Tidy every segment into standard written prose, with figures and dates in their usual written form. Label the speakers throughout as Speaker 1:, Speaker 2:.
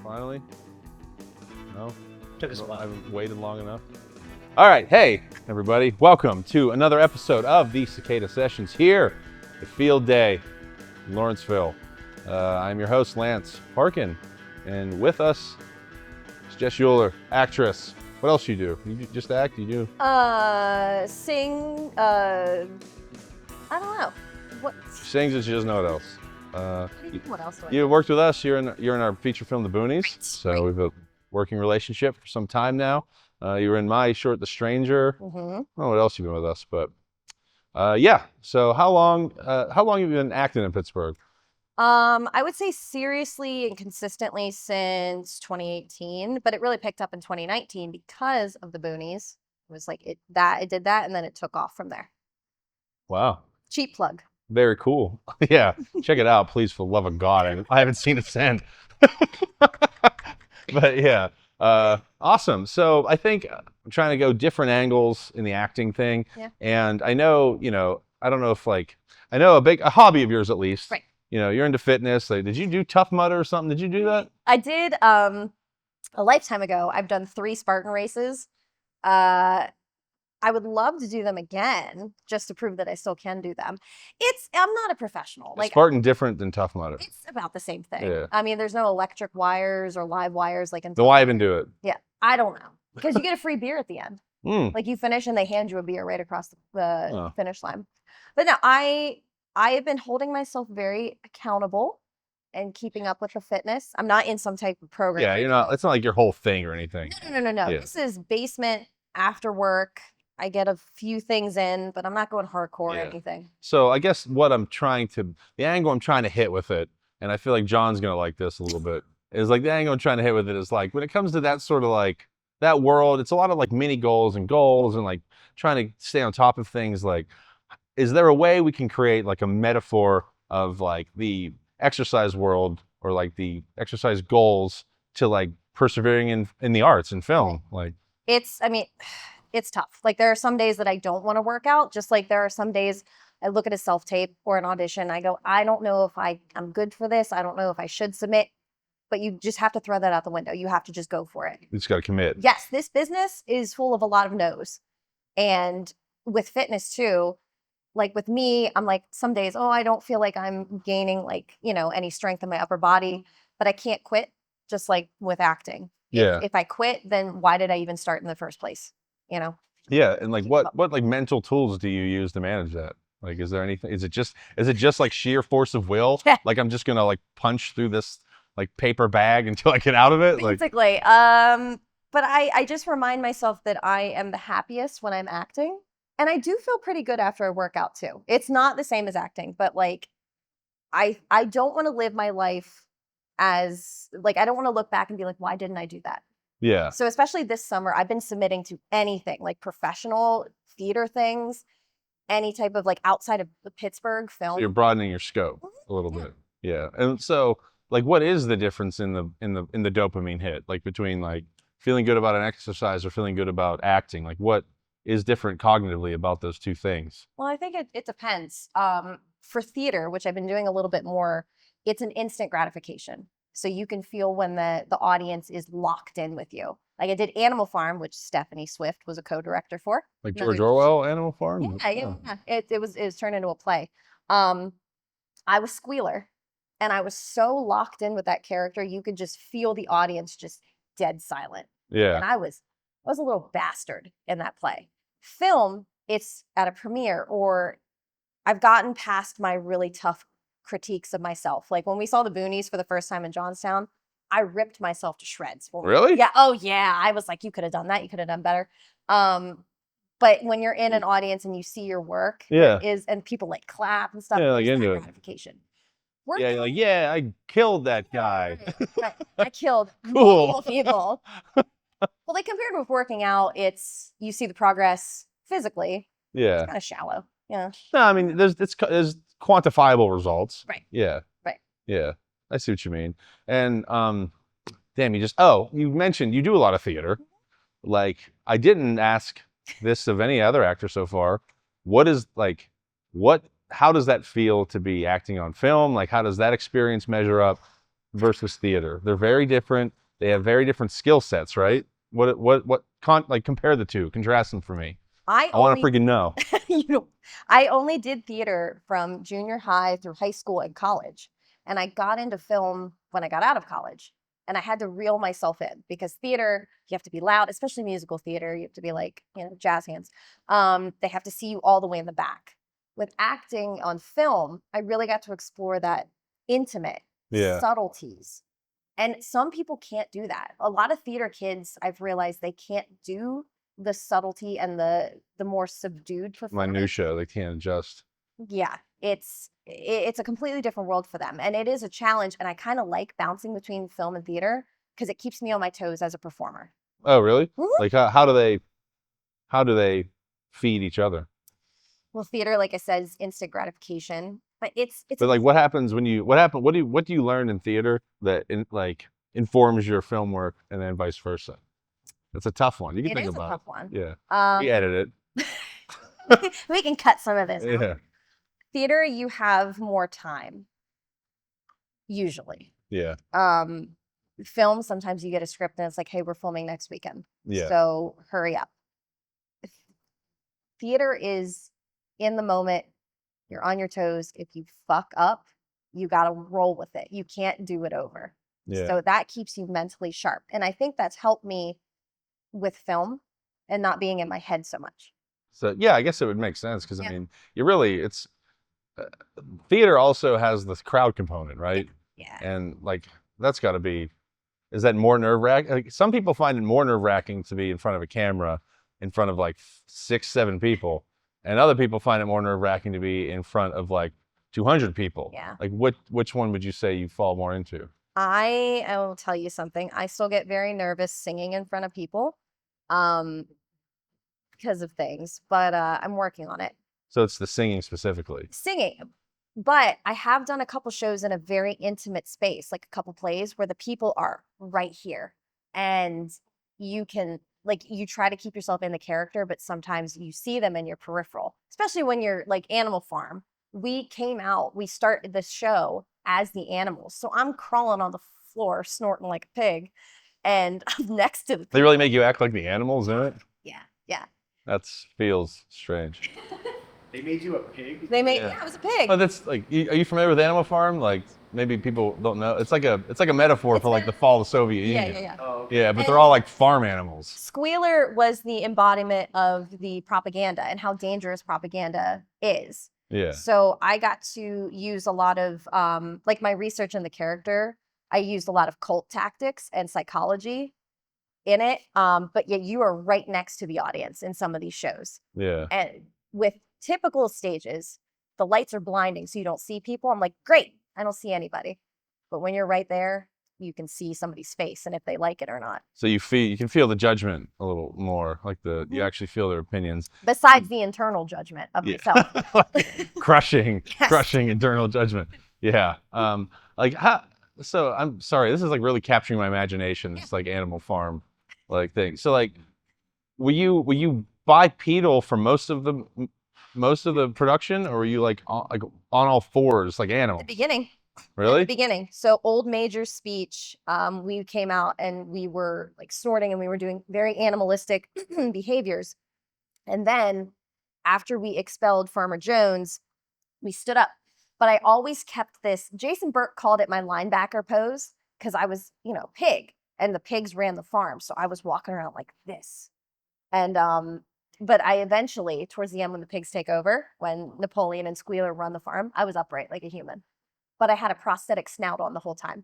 Speaker 1: Finally? No?
Speaker 2: Took us a while.
Speaker 1: I haven't waited long enough. All right, hey everybody, welcome to another episode of the Cicada Sessions here at Field Day in Lawrenceville. I'm your host, Lance Parkin, and with us is Jess Uhler, actress. What else you do? You just act? You do?
Speaker 3: Sing, I don't know. What?
Speaker 1: She sings and she doesn't know what else.
Speaker 3: What else do I
Speaker 1: You
Speaker 3: do?
Speaker 1: worked with us. You're in our feature film, The Boonies.
Speaker 3: Right,
Speaker 1: So
Speaker 3: right.
Speaker 1: we've a working relationship for some time now. You were in my short, The Stranger.
Speaker 3: Mm-hmm.
Speaker 1: I don't know what else you've been with us, but yeah. So how long have you been acting in Pittsburgh?
Speaker 3: I would say seriously and consistently since 2018, but it really picked up in 2019 because of the Boonies. It was like it did that, and then it took off from there.
Speaker 1: Wow,
Speaker 3: Cheap plug.
Speaker 1: very cool. Yeah, check it out, please, for the love of God. I haven't seen it since. But yeah, awesome. So I think I'm trying to go different angles in the acting thing.
Speaker 3: Yeah.
Speaker 1: And I know, I don't know if I know a hobby of yours at least.
Speaker 3: Right.
Speaker 1: You're into fitness. Like, did you do Tough Mudder or something? Did you do that?
Speaker 3: I did a lifetime ago. I've done 3 Spartan races. I would love to do them again just to prove that I still can do them. I'm not a professional.
Speaker 1: Is Spartan different than Tough Mudder?
Speaker 3: It's about the same thing.
Speaker 1: Yeah.
Speaker 3: I mean, there's no electric wires or live wires like in.
Speaker 1: Then why even do it?
Speaker 3: Yeah, I don't know, because you get a free beer at the end. Like you finish and they hand you a beer right across the finish line. But no, I have been holding myself very accountable and keeping up with the fitness. I'm not in some type of program.
Speaker 1: Yeah, you're not. It's not like your whole thing or anything.
Speaker 3: No.
Speaker 1: Yeah.
Speaker 3: This is basement after work. I get a few things in, but I'm not going hardcore or anything.
Speaker 1: So I guess the angle I'm trying to hit with it, and I feel like John's gonna like this a little bit, is like the angle I'm trying to hit with it is like when it comes to that sort of like that world, it's a lot of like mini goals and like trying to stay on top of things. Like, is there a way we can create like a metaphor of like the exercise world or like the exercise goals to like persevering in the arts and film? Like,
Speaker 3: it's tough. Like there are some days that I don't want to work out, just like there are some days I look at a self-tape or an audition, I go, I don't know if I'm good for this. I don't know if I should submit, but you just have to throw that out the window. You have to just go for it.
Speaker 1: you just got to commit.
Speaker 3: Yes, this business is full of a lot of no's. And with fitness too, like with me, I'm like some days, I don't feel like I'm gaining like, any strength in my upper body, but I can't quit, just like with acting.
Speaker 1: Yeah.
Speaker 3: If I quit, then why did I even start in the first place?
Speaker 1: Yeah, and like what like mental tools do you use to manage that? Like, is there anything? Is it just like sheer force of will?
Speaker 3: Yeah.
Speaker 1: Like I'm just gonna like punch through this like paper bag until I get out of it? Like,
Speaker 3: basically. But I just remind myself that I am the happiest when I'm acting, and I do feel pretty good after I work out too. It's not the same as acting, but like I don't want to live my life as like I don't want to look back and be like, why didn't I do that?
Speaker 1: yeah,
Speaker 3: So especially this summer, I've been submitting to anything like professional theater things, any type of like outside of the Pittsburgh film.
Speaker 1: so you're broadening your scope a little bit. Yeah, and so like, what is the difference in the dopamine hit, like between like feeling good about an exercise or feeling good about acting? Like, what is different cognitively about those two things?
Speaker 3: Well, I think it depends. For theater, which I've been doing a little bit more, it's an instant gratification. So you can feel when the audience is locked in with you. Like I did Animal Farm, which Stephanie Swift was a co-director for.
Speaker 1: Like George Orwell, Animal Farm?
Speaker 3: Yeah. It was turned into a play. I was Squealer, and I was so locked in with that character, you could just feel the audience just dead silent.
Speaker 1: Yeah.
Speaker 3: And I was a little bastard in that play. Film, it's at a premiere, or I've gotten past my really tough critiques of myself. Like when we saw the Boonies for the first time in Johnstown, I ripped myself to shreds.
Speaker 1: Really?
Speaker 3: Yeah. Oh yeah. I was like, you could have done that. You could have done better. But when you're in an audience and you see your work, and people like clap and stuff,
Speaker 1: like into it.
Speaker 3: gratification.
Speaker 1: Yeah, you're like, yeah, I killed that guy.
Speaker 3: Right. I killed
Speaker 1: Cool.
Speaker 3: multiple people. Well, like compared with working out, you see the progress physically.
Speaker 1: Yeah.
Speaker 3: It's kind of shallow. Yeah.
Speaker 1: No, I mean, there's quantifiable results.
Speaker 3: Right.
Speaker 1: Yeah.
Speaker 3: Right.
Speaker 1: Yeah. I see what you mean. And damn, you mentioned you do a lot of theater. Like, I didn't ask this of any other actor so far. How does that feel to be acting on film? Like, how does that experience measure up versus theater? They're very different. They have very different skill sets, right? Like compare the two, contrast them for me.
Speaker 3: I
Speaker 1: I want to
Speaker 3: only,
Speaker 1: freaking know.
Speaker 3: you know, I only did theater from junior high through high school and college. And I got into film when I got out of college. And I had to reel myself in because theater, you have to be loud, especially musical theater. You have to be like, jazz hands. They have to see you all the way in the back. With acting on film, I really got to explore that intimate
Speaker 1: Yeah.
Speaker 3: subtleties. And some people can't do that. A lot of theater kids, I've realized they can't do the subtlety and the more subdued performance.
Speaker 1: Minutia, they can't adjust.
Speaker 3: Yeah, it's a completely different world for them, and it is a challenge. And I kind of like bouncing between film and theater because it keeps me on my toes as a performer.
Speaker 1: Oh, really?
Speaker 3: Mhm.
Speaker 1: Like how do they feed each other?
Speaker 3: Well, theater, like I said, is instant gratification, but it's
Speaker 1: But like, what happens when you what do you learn in theater that informs your film work, and then vice versa? It's a tough one. You can
Speaker 3: it
Speaker 1: think
Speaker 3: is a
Speaker 1: about
Speaker 3: tough
Speaker 1: it.
Speaker 3: one.
Speaker 1: Yeah, we edit it.
Speaker 3: We can cut some of this out.
Speaker 1: Yeah,
Speaker 3: Theater, you have more time, usually.
Speaker 1: yeah,
Speaker 3: Film, sometimes you get a script and it's like, hey, we're filming next weekend.
Speaker 1: yeah.
Speaker 3: So hurry up. Theater is in the moment, you're on your toes. If you fuck up, you got to roll with it. You can't do it over.
Speaker 1: Yeah.
Speaker 3: So that keeps you mentally sharp. And I think that's helped me with film and not being in my head so much.
Speaker 1: So yeah, I guess it would make sense because
Speaker 3: Yeah.
Speaker 1: I mean, it's uh, theater also has this crowd component, right?
Speaker 3: Yeah.
Speaker 1: And like that's got to be. Is that more nerve-wracking? Like, some people find it more nerve-wracking to be in front of a camera, in front of like 6, 7 people, and other people find it more nerve-wracking to be in front of like 200 people.
Speaker 3: Yeah.
Speaker 1: Like, which one would you say you fall more into?
Speaker 3: I will tell you something. I still get very nervous singing in front of people because of things, but I'm working on it.
Speaker 1: So it's the singing specifically.
Speaker 3: Singing. But I have done a couple shows in a very intimate space, like a couple plays where the people are right here. And you can, like, you try to keep yourself in the character, but sometimes you see them in your peripheral, especially when you're like Animal Farm. We started the show as the animals. So I'm crawling on the floor, snorting like a pig, and I'm next to the people.
Speaker 1: They really make you act like the animals in it?
Speaker 3: Yeah, yeah.
Speaker 1: That feels strange.
Speaker 2: They made you a pig?
Speaker 3: Yeah, I was a pig.
Speaker 1: Oh, that's like, are you familiar with Animal Farm? Like, maybe people don't know. It's like a metaphor for like the fall of the Soviet Union.
Speaker 3: Yeah.
Speaker 2: Oh, okay.
Speaker 1: Yeah, but they're all like farm animals.
Speaker 3: Squealer was the embodiment of the propaganda and how dangerous propaganda is.
Speaker 1: Yeah.
Speaker 3: So I got to use a lot of, like my research in the character, I used a lot of cult tactics and psychology in it. But yeah, you are right next to the audience in some of these shows.
Speaker 1: Yeah.
Speaker 3: And with typical stages, the lights are blinding, so you don't see people. I'm like, great, I don't see anybody. But when you're right there, you can see somebody's face and if they like it or not.
Speaker 1: So you can feel the judgment a little more, like you actually feel their opinions.
Speaker 3: Besides the internal judgment of myself.
Speaker 1: crushing
Speaker 3: Yes.
Speaker 1: internal judgment. Yeah. So I'm sorry, this is like really capturing my imagination. It's like Animal Farm like thing. So like, were you bipedal for most of the production, or were you like on all fours like animals?
Speaker 3: At the beginning.
Speaker 1: Really?
Speaker 3: At the beginning. So Old Major's speech, we came out and we were like snorting and we were doing very animalistic behaviors. And then after we expelled Farmer Jones, we stood up. But I always kept this, Jason Burke called it my linebacker pose because I was, pig and the pigs ran the farm. So I was walking around like this. And but I eventually, towards the end when the pigs take over, when Napoleon and Squealer run the farm, I was upright like a human. But I had a prosthetic snout on the whole time.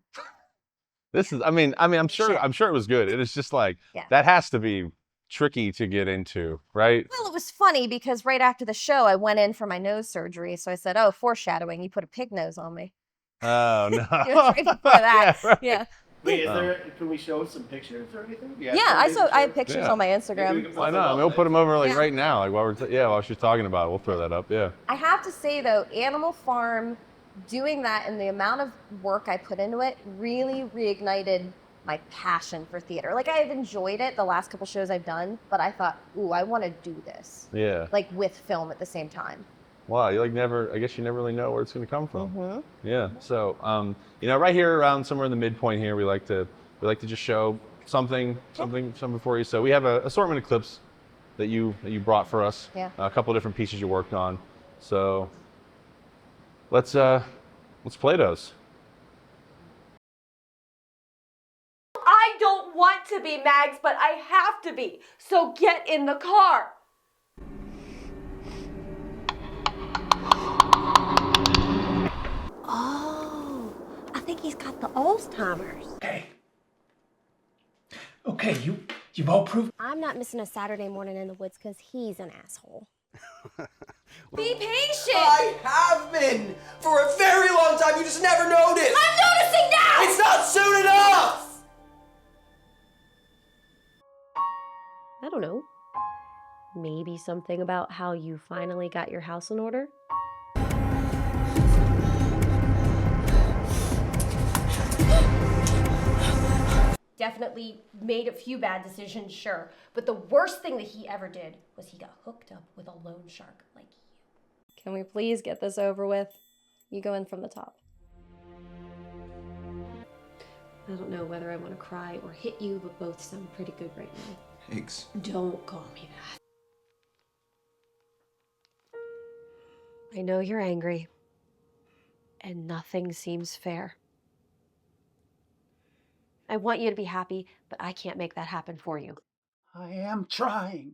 Speaker 1: I'm sure it was good. It is just like, that has to be tricky to get into, right?
Speaker 3: Well, it was funny because right after the show, I went in for my nose surgery. So I said, oh, foreshadowing, you put a pig nose on me.
Speaker 1: Oh, no.
Speaker 3: Right before that.
Speaker 1: Yeah, right.
Speaker 3: Yeah.
Speaker 2: Wait, can we show some pictures or anything?
Speaker 3: I have pictures on my Instagram.
Speaker 1: Why not? We'll put them over like right now, like while she's talking about it, we'll throw that up. Yeah.
Speaker 3: I have to say though, Animal Farm, doing that and the amount of work I put into it really reignited my passion for theater. Like I've enjoyed it the last couple shows I've done, but I thought, ooh, I want to do this.
Speaker 1: Yeah.
Speaker 3: Like with film at the same time.
Speaker 1: Wow, you like never, I guess you never really know where it's going to come from.
Speaker 3: Mm-hmm.
Speaker 1: Yeah. So, right here around somewhere in the midpoint here, we like to just show something for you. So we have an assortment of clips that you brought for us.
Speaker 3: Yeah.
Speaker 1: A couple of different pieces you worked on. So let's play those.
Speaker 4: I don't want to be Mags, but I have to be. So get in the car.
Speaker 5: Oh, I think he's got the Alzheimer's.
Speaker 6: Okay, you've all proved.
Speaker 5: I'm not missing a Saturday morning in the woods because he's an asshole.
Speaker 4: Be patient.
Speaker 7: I have been for a very long time. You just never noticed.
Speaker 4: I'm noticing now.
Speaker 7: It's not soon enough.
Speaker 5: I don't know. Maybe something about how you finally got your house in order?
Speaker 4: Definitely made a few bad decisions, sure. But the worst thing that he ever did was he got hooked up with a loan shark like you.
Speaker 3: Can we please get this over with? You go in from the top.
Speaker 5: I don't know whether I want to cry or hit you, but both sound pretty good right now.
Speaker 7: Thanks.
Speaker 5: Don't call me that. I know you're angry, and nothing seems fair. I want you to be happy, but I can't make that happen for you.
Speaker 6: I am trying.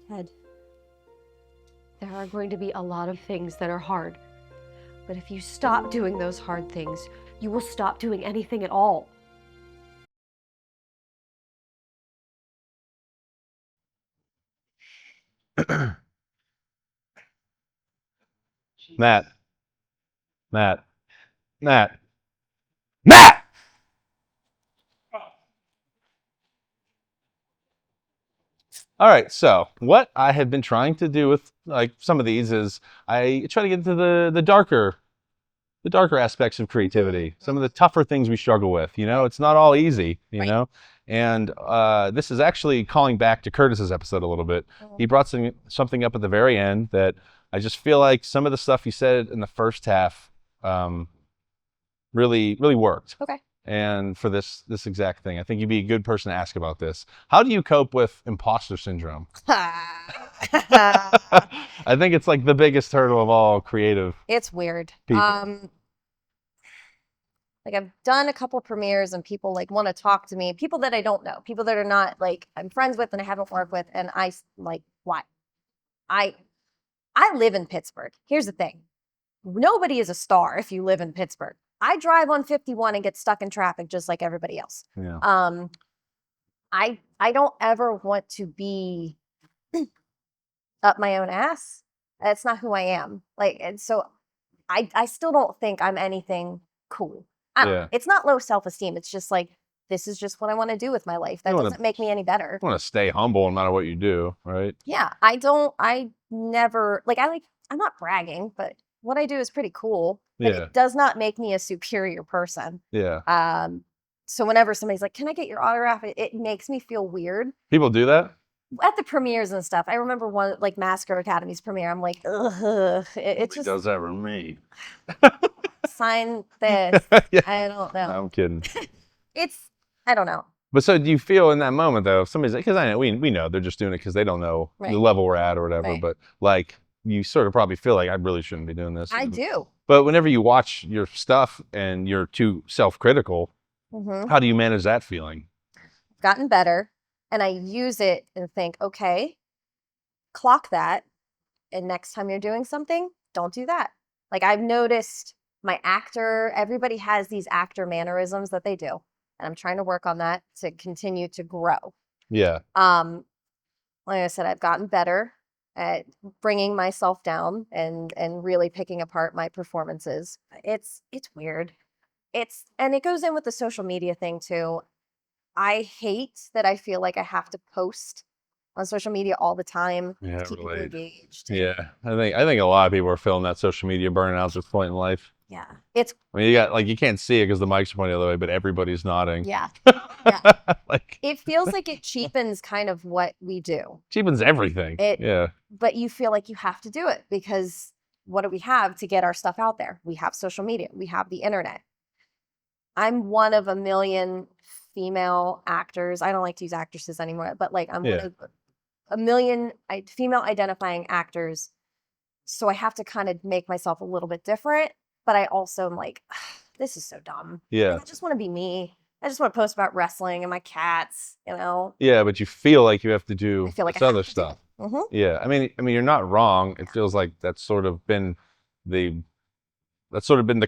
Speaker 5: Ted, there are going to be a lot of things that are hard. But if you stop doing those hard things, you will stop doing anything at all.
Speaker 1: Matt. All right, so what I have been trying to do with like some of these is I try to get into the darker aspects of creativity, some of the tougher things we struggle with. It's not all easy, you know. And this is actually calling back to Curtis's episode a little bit. He brought something up at the very end that I just feel like some of the stuff he said in the first half really worked.
Speaker 3: Okay.
Speaker 1: And for this exact thing, I think you'd be a good person to ask about this. How do you cope with imposter syndrome? I think it's like the biggest hurdle of all creative.
Speaker 3: It's weird.
Speaker 1: People.
Speaker 3: Like I've done a couple premieres and people like want to talk to me, people that I don't know, people that are not like I'm friends with and I haven't worked with, and I like, why? I live in Pittsburgh. Here's the thing. Nobody is a star if you live in Pittsburgh. I drive on 51 and get stuck in traffic just like everybody else.
Speaker 1: Yeah.
Speaker 3: I don't ever want to be up my own ass. That's not who I am. Like, and so I still don't think I'm anything cool. I don't know. It's not low self-esteem. It's just like, this is just what I want to do with my life. That doesn't make me any better.
Speaker 1: You want to stay humble no matter what you do, right?
Speaker 3: Yeah, I'm not bragging, but what I do is pretty cool. But it does not make me a superior person.
Speaker 1: Yeah.
Speaker 3: So whenever somebody's like, can I get your autograph? It makes me feel weird.
Speaker 1: People do that?
Speaker 3: At the premieres and stuff. I remember one, like Massacre Academy's premiere. I'm like, ugh. It just
Speaker 1: does that for me.
Speaker 3: sign this.
Speaker 1: Yeah.
Speaker 3: I don't know.
Speaker 1: I'm kidding.
Speaker 3: I don't know.
Speaker 1: But so do you feel in that moment though, if somebody's like, because I know we know they're just doing it because they don't know the level we're at or whatever, but like you sort of probably feel like I really shouldn't be doing this.
Speaker 3: I do.
Speaker 1: But whenever you watch your stuff and you're too self-critical, how do you manage that feeling?
Speaker 3: Gotten better, and I use it and think, okay, clock that, and next time you're doing something, don't do that. Like I've noticed my actor, everybody has these actor mannerisms that they do, and I'm trying to work on that to continue to grow.
Speaker 1: Yeah.
Speaker 3: Like I said, I've gotten better at bringing myself down and really picking apart my performances. It's weird. And it goes in with the social media thing too. I hate that I feel like I have to post on social media all the time to keep people engaged.
Speaker 1: Yeah. I think a lot of people are feeling that social media burnout at this point in life.
Speaker 3: Yeah.
Speaker 1: I mean, you can't see it because the mic's pointing the other way, but everybody's nodding.
Speaker 3: Yeah.
Speaker 1: Like
Speaker 3: It feels like it cheapens kind of what we do.
Speaker 1: cheapens everything. Yeah.
Speaker 3: But you feel like you have to do it because what do we have to get our stuff out there? We have social media, we have the internet. I'm one of a million female actors. I don't like to use actresses anymore, but like I'm one of a million female identifying actors. So I have to kind of make myself a little bit different, but I also am like, this is so dumb.
Speaker 1: Yeah.
Speaker 3: Like, I just want to be me. I just want to post about wrestling and my cats, you know?
Speaker 1: Yeah, but you feel like you have to do
Speaker 3: I feel like
Speaker 1: this
Speaker 3: I have
Speaker 1: other
Speaker 3: to do
Speaker 1: stuff.
Speaker 3: it. Mhm.
Speaker 1: Yeah. I mean, you're not wrong. It feels like that's sort of been the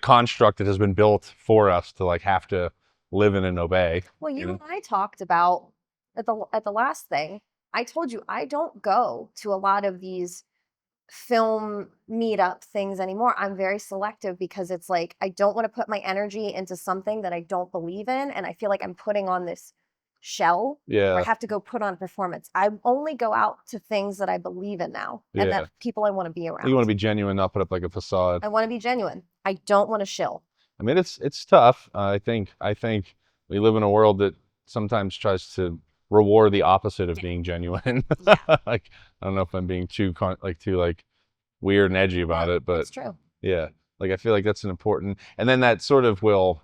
Speaker 1: construct that has been built for us to like have to live in and obey.
Speaker 3: Well, you
Speaker 1: know?
Speaker 3: and I talked about at the last thing. I told you I don't go to a lot of these film meetup things anymore. I'm very selective because it's like I don't want to put my energy into something that I don't believe in, and I feel like I'm putting on this shell where I
Speaker 1: Yeah.
Speaker 3: have to go put on a performance. I only go out to things that I believe in now and
Speaker 1: Yeah.
Speaker 3: that people I want to be around.
Speaker 1: You want to be genuine, not put up like a facade.
Speaker 3: I want to be genuine. I don't want to shill.
Speaker 1: I mean, it's tough. I think we live in a world that sometimes tries to reward the opposite of being genuine. Like I don't know if I'm being too weird and edgy about it, but
Speaker 3: It's true.
Speaker 1: yeah, like I feel like that's an important. And then that sort of will,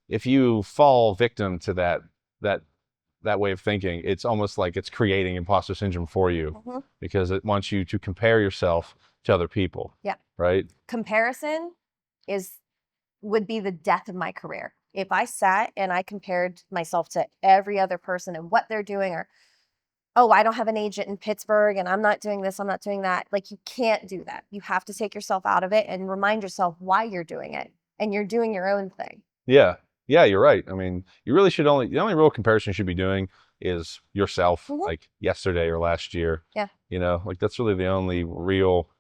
Speaker 1: if you fall victim to that way of thinking, it's almost like it's creating imposter syndrome for you
Speaker 3: Mhm.
Speaker 1: because it wants you to compare yourself to other people.
Speaker 3: Yeah.
Speaker 1: Right.
Speaker 3: Comparison would be the death of my career. If I sat and I compared myself to every other person and what they're doing, or, oh, I don't have an agent in Pittsburgh and I'm not doing this, I'm not doing that. Like, you can't do that. You have to take yourself out of it and remind yourself why you're doing it. And you're doing your own thing.
Speaker 1: Yeah. Yeah, you're right. I mean, you really should the only real comparison you should be doing is yourself,
Speaker 3: Mhm.
Speaker 1: like yesterday or last year.
Speaker 3: Yeah.
Speaker 1: You know, like that's really the only real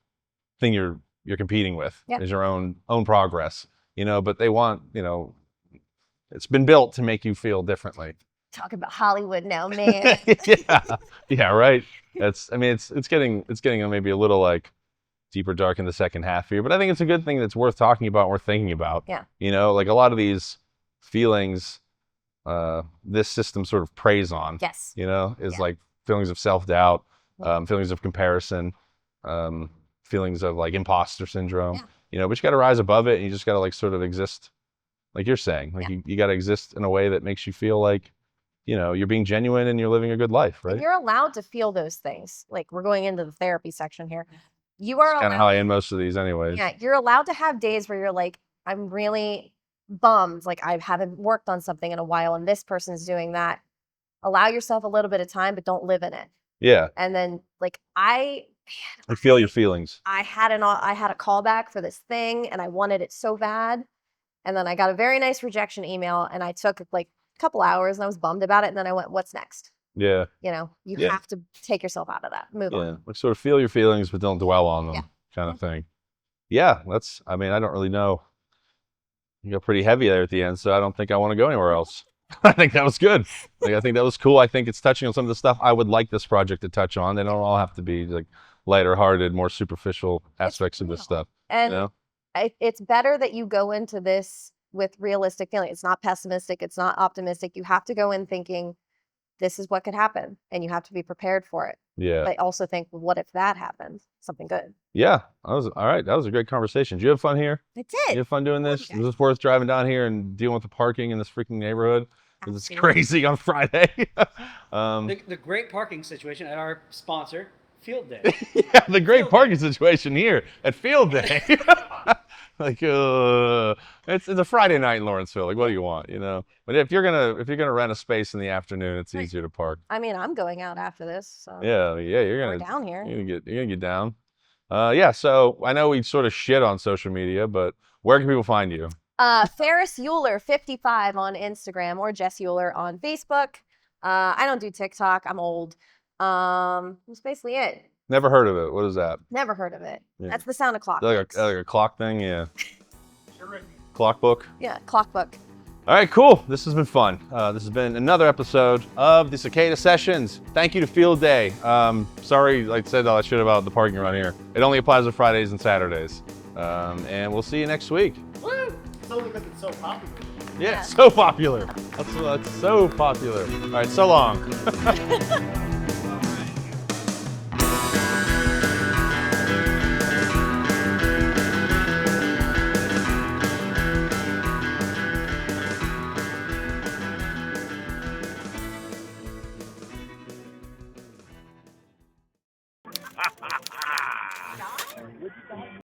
Speaker 1: thing you're competing with
Speaker 3: Yeah.
Speaker 1: is your own progress. You know, but they want, it's been built to make you feel differently.
Speaker 3: Talk about Hollywood now, man.
Speaker 1: Yeah. Yeah, right. It's getting maybe a little like deeper dark in the second half here, but I think it's a good thing that's worth talking about and worth thinking about.
Speaker 3: Yeah.
Speaker 1: You know, like a lot of these feelings this system sort of preys on.
Speaker 3: Yes.
Speaker 1: You know, is
Speaker 3: Yeah.
Speaker 1: like feelings of self-doubt,
Speaker 3: Yeah.
Speaker 1: feelings of comparison, feelings of like imposter syndrome.
Speaker 3: Yeah.
Speaker 1: You know, but you got to rise above it, and you just got to like sort of exist, like you're saying, like
Speaker 3: Yeah.
Speaker 1: you got to exist in a way that makes you feel like, you're being genuine and you're living a good life, right?
Speaker 3: And you're allowed to feel those things. Like, we're going into the therapy section here. You are
Speaker 1: Kind of how I end most of these, anyways.
Speaker 3: Yeah, you're allowed to have days where you're like, I'm really bummed. Like, I haven't worked on something in a while and this person's doing that. Allow yourself a little bit of time, but don't live in it.
Speaker 1: Yeah,
Speaker 3: And then, like, I
Speaker 1: feel your feelings.
Speaker 3: had a callback for this thing and I wanted it so bad. And then I got a very nice rejection email and I took like a couple hours and I was bummed about it. And then I went, what's next?
Speaker 1: Yeah,
Speaker 3: You
Speaker 1: Yeah.
Speaker 3: have to take yourself out of that. Move
Speaker 1: yeah.
Speaker 3: on.
Speaker 1: Like sort of feel your feelings, but don't dwell on them,
Speaker 3: Yeah.
Speaker 1: kind of thing. Yeah, I don't really know. You got pretty heavy there at the end, so I don't think I want to go anywhere else. I think that was good. Like, I think that was cool. I think it's touching on some of the stuff I would like this project to touch on. They don't all have to be like lighter-hearted, more superficial aspects of this
Speaker 3: real.
Speaker 1: stuff.
Speaker 3: And it's better that you go into this with realistic feeling. It's not pessimistic. It's not optimistic. You have to go in thinking this is what could happen and you have to be prepared for it.
Speaker 1: Yeah.
Speaker 3: But also think, well, what if that happens? Something good.
Speaker 1: Yeah. All right. That was a great conversation. Did you have fun here?
Speaker 3: I
Speaker 1: You
Speaker 3: did.
Speaker 1: have fun doing this?
Speaker 3: Okay.
Speaker 1: Was this worth driving down here and dealing with the parking in this freaking neighborhood? 'Cause it's
Speaker 3: Absolutely.
Speaker 1: crazy on Friday.
Speaker 2: The great parking situation at our sponsor, Field Day.
Speaker 1: Yeah, the great
Speaker 2: Field
Speaker 1: parking situation here at Field Day. Like, it's a Friday night in Lawrenceville. Like, what do you want, But if you're gonna rent a space in the afternoon, it's
Speaker 3: Right.
Speaker 1: easier to park.
Speaker 3: I mean, I'm going out after this. So
Speaker 1: Yeah, you're
Speaker 3: we're
Speaker 1: gonna
Speaker 3: down here.
Speaker 1: you're gonna get down. Yeah. So I know we sort of shit on social media, but where can people find you?
Speaker 3: Ferris Uhler 55 on Instagram or Jess Uhler on Facebook. I don't do TikTok. I'm old. That's basically it.
Speaker 1: Never heard of it. What is that?
Speaker 3: Never heard of it.
Speaker 1: Yeah.
Speaker 3: That's the sound of clock.
Speaker 1: Like
Speaker 3: books.
Speaker 1: a clock thing? Yeah.
Speaker 2: You're right.
Speaker 1: Clock book.
Speaker 3: Yeah, clock book.
Speaker 1: All right, cool. This has been fun. This has been another episode of the Cicada Sessions. Thank you to Field Day. Sorry, like I said all that shit about the parking around here. It only applies to Fridays and Saturdays. And we'll see you next week.
Speaker 2: Woo! It's only because it's so popular.
Speaker 1: Yeah, so popular. That's so popular. All right, so long.